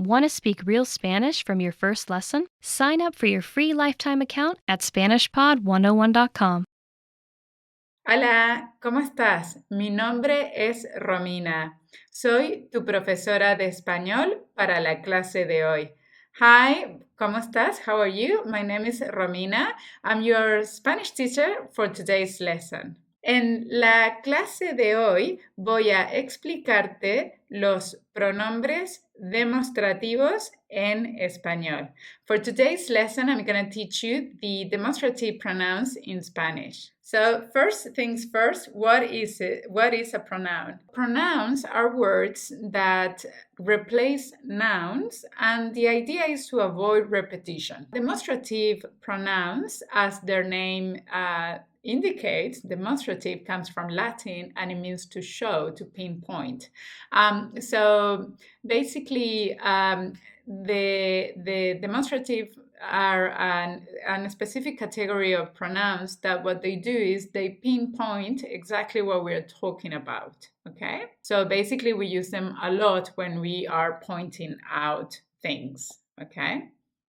Want to speak real Spanish from your first lesson? Sign up for your free lifetime account at SpanishPod101.com. Hola, ¿cómo estás? Mi nombre es Romina. Soy tu profesora de español para la clase de hoy. Hi, ¿cómo estás? How are you? My name is Romina. I'm your Spanish teacher for today's lesson. En la clase de hoy voy a explicarte los pronombres demostrativos en español. For today's lesson, I'm going to teach you the demonstrative pronouns in Spanish. So first things first, what is it? What is a pronoun? Pronouns are words that replace nouns, and the idea is to avoid repetition. Demonstrative pronouns, as their name indicates, demonstrative comes from Latin and it means to show, to pinpoint. So basically, the demonstrative are a specific category of pronouns that what they do is they pinpoint exactly what we're talking about, okay? So basically we use them a lot when we are pointing out things, okay?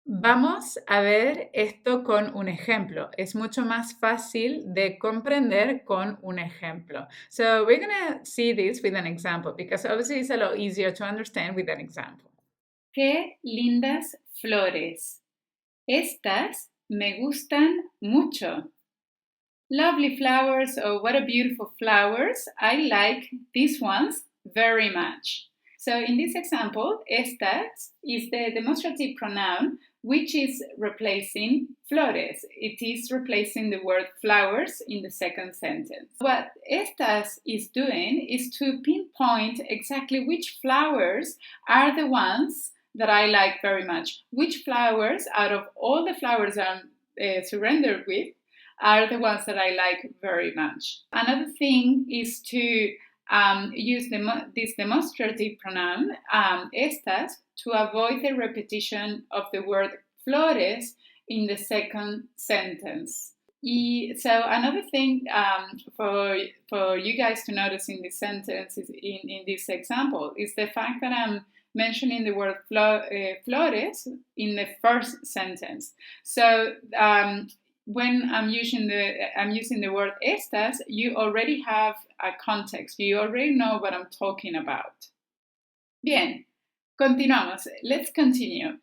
Vamos a ver esto con un ejemplo. Es mucho más fácil de comprender con un ejemplo. So we're going to see this with an example because obviously it's a lot easier to understand with an example. ¡Qué lindas flores! Estas me gustan mucho. Lovely flowers, oh, what a beautiful flowers. I like these ones very much. So in this example, estas is the demonstrative pronoun which is replacing flores. It is replacing the word flowers in the second sentence. What estas is doing is to pinpoint exactly which flowers are the ones that I like very much. Which flowers out of all the flowers I'm surrendered with are the ones that I like very much. Another thing is to use this demonstrative pronoun, estas, to avoid the repetition of the word flores in the second sentence. So another thing for you guys to notice in this sentence, in this example, is the fact that I'm mentioning the word flores in the first sentence. So when I'm using the word estas, you already have a context. You already know what I'm talking about. Bien, continuamos. Let's continue.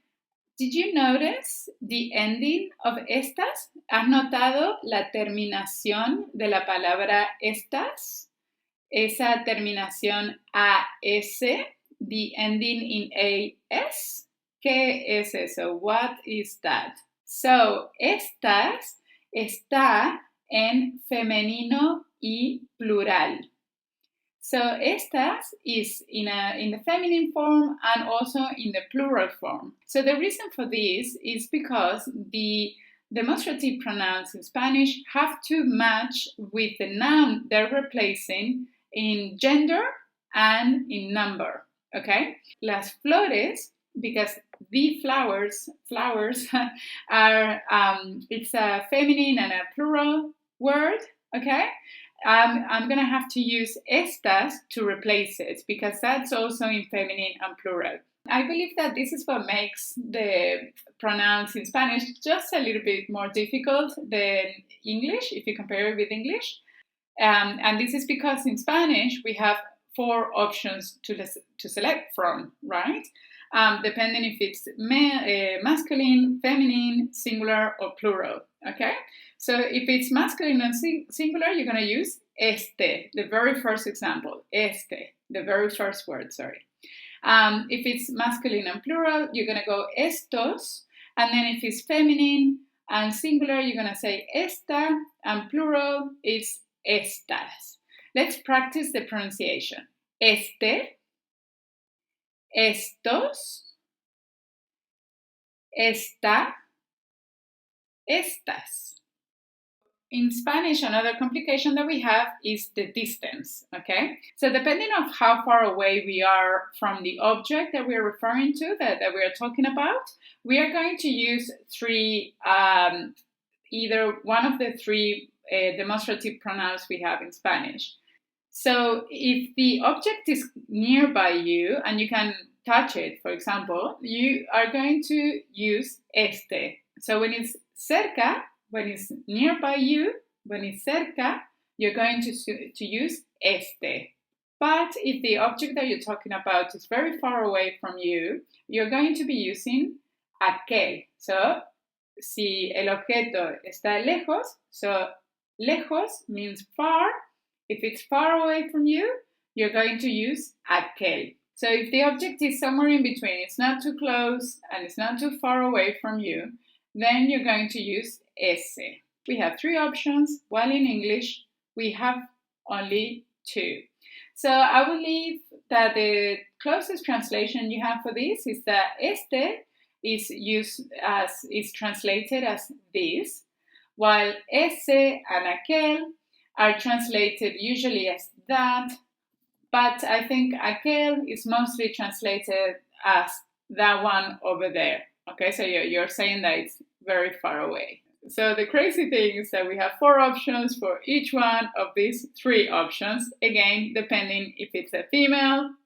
Did you notice the ending of estas? ¿Has notado la terminación de la palabra estas? Esa terminación AS, the ending in AS. ¿Qué es eso? What is that? So, estas está en femenino y plural. So, estas is in the feminine form and also in the plural form. So, the reason for this is because the demonstrative pronouns in Spanish have to match with the noun they're replacing in gender and in number, okay? Las flores, because the flowers are, it's a feminine and a plural word, okay? I'm going to have to use estas to replace it because that's also in feminine and plural. I believe that this is what makes the pronouns in Spanish just a little bit more difficult than English, if you compare it with English. And this is because in Spanish we have 4 options to select from, right? Depending if it's masculine, feminine, singular, or plural, okay? So if it's masculine and singular, you're going to use este, the very first example, este, the very first word, sorry. If it's masculine and plural, you're going to go estos, and then if it's feminine and singular, you're going to say esta, and plural is estas. Let's practice the pronunciation. Este, estos, esta, estas. In Spanish, another complication that we have is the distance, okay? So depending on how far away we are from the object that we're referring to, that we are talking about, we are going to use either one of the 3 demonstrative pronouns we have in Spanish. So if the object is nearby you and you can touch it, for example, you are going to use este. So when it's cerca, when it's nearby you, when it's cerca, you're going to use este. But if the object that you're talking about is very far away from you, you're going to be using aquel. So, si el objeto está lejos, so lejos means far. If it's far away from you, you're going to use aquel. So if the object is somewhere in between, it's not too close and it's not too far away from you, then you're going to use ese. We have 3 options, while in English we have only 2. So I believe that the closest translation you have for this is that este is translated as this, while ese and aquel are translated usually as that, but I think aquel is mostly translated as that one over there. Okay, so you're saying that it's very far away. So the crazy thing is that we have 4 options for each one of these 3 options, again, depending if it's a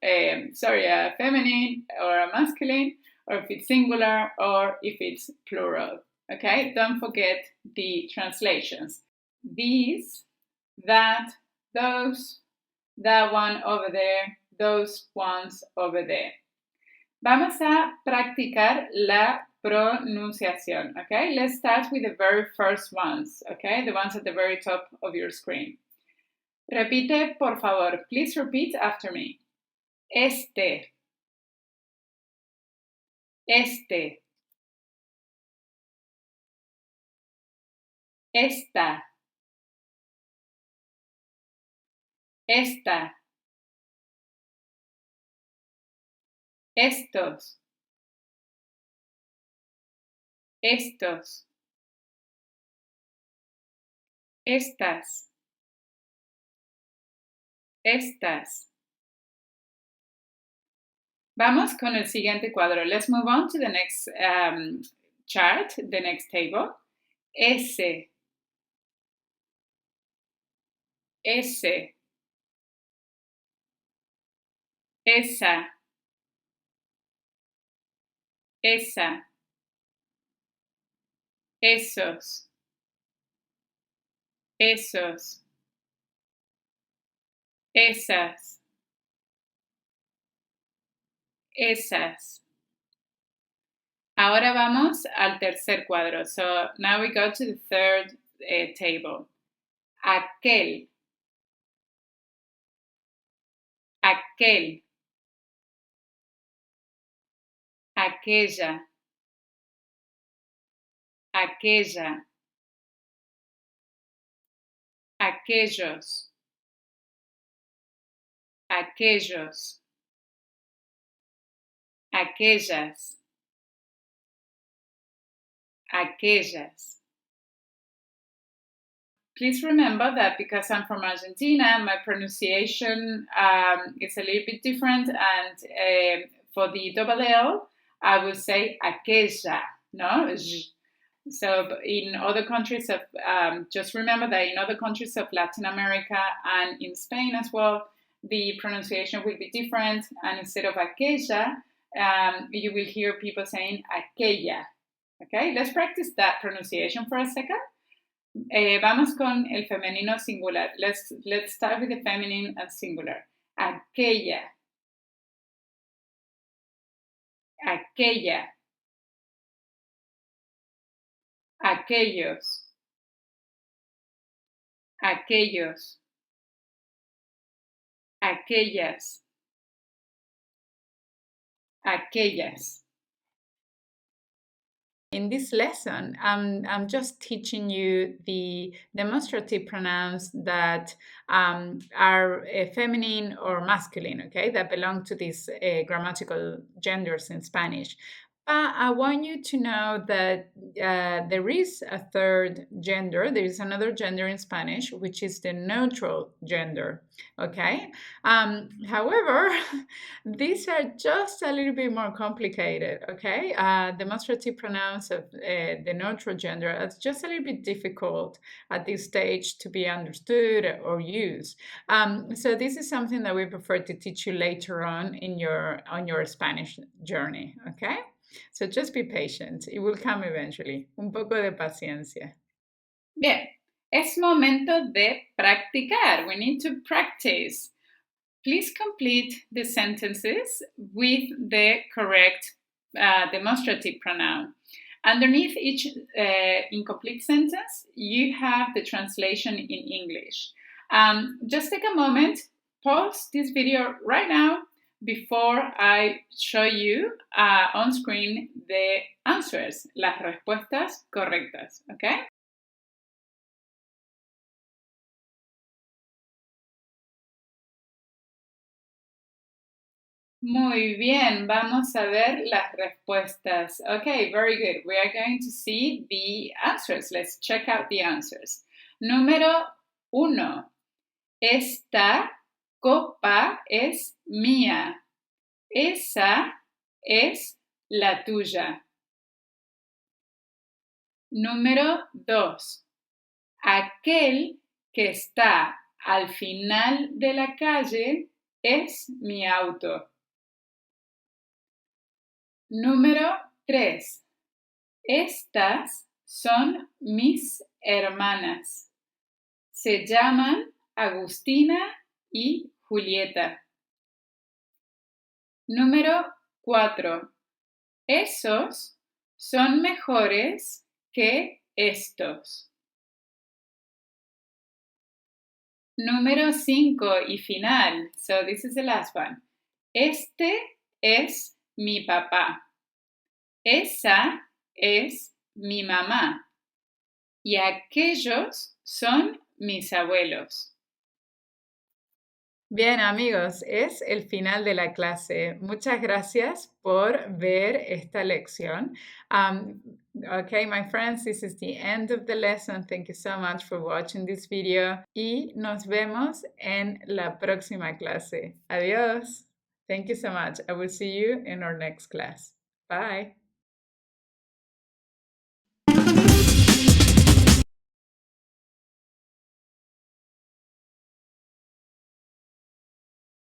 a feminine or a masculine, or if it's singular or if it's plural. Okay, don't forget the translations. These, that, those, that one over there, those ones over there. Vamos a practicar la pronunciación, okay? Let's start with the very first ones, okay? The ones at the very top of your screen. Repite, por favor. Please repeat after me. Este. Este. Esta. Esta. Estos. Estos. Estas. Estas. Vamos con el siguiente cuadro. Let's move on to the next chart, the next table. Ese. Ese. Esa. Esa. Esos. Esos. Esas. Esas. Ahora vamos al tercer cuadro. So now we go to the third table. Aquel. Aquel. Aquella. Aquella. Aquellos. Aquellos. Aquellas. Aquellas. Please remember that because I'm from Argentina, my pronunciation is a little bit different, and for the double L, I will say aquella, no? So in other countries of, just remember that in other countries of Latin America and in Spain as well, the pronunciation will be different, and instead of aquella, you will hear people saying aquella. Okay, let's practice that pronunciation for a second. Vamos con el femenino singular. Let's start with the feminine and singular. Aquella. Aquella. Aquellos. Aquellos. Aquellas. Aquellas. In this lesson, I'm just teaching you the demonstrative pronouns that are feminine or masculine, okay, that belong to these grammatical genders in Spanish. I want you to know that there is a third gender. There is another gender in Spanish, which is the neutral gender. Okay. However, these are just a little bit more complicated. Okay. Demonstrative pronouns of the neutral gender are just a little bit difficult at this stage to be understood or used. So this is something that we prefer to teach you later on in your Spanish journey. Okay. So just be patient. It will come eventually. Un poco de paciencia. Bien, es momento de practicar. We need to practice. Please complete the sentences with the correct demonstrative pronoun. Underneath each incomplete sentence, you have the translation in English. Just take a moment, pause this video right now before I show you on screen the answers, las respuestas correctas, okay? Muy bien, vamos a ver las respuestas. Okay, very good. We are going to see the answers. Let's check out the answers. Número 1. Esta copa es mía. Esa es la tuya. Número 2. Aquel que está al final de la calle es mi auto. Número 3. Estas son mis hermanas. Se llaman Agustina y Julieta. Número 4. Esos son mejores que estos. Número 5 y final. So this is the last one. Este es mi papá. Esa es mi mamá. Y aquellos son mis abuelos. Bien, amigos, es el final de la clase. Muchas gracias por ver esta lección. Okay, my friends, this is the end of the lesson. Thank you so much for watching this video. Y nos vemos en la próxima clase. Adiós. Thank you so much. I will see you in our next class. Bye.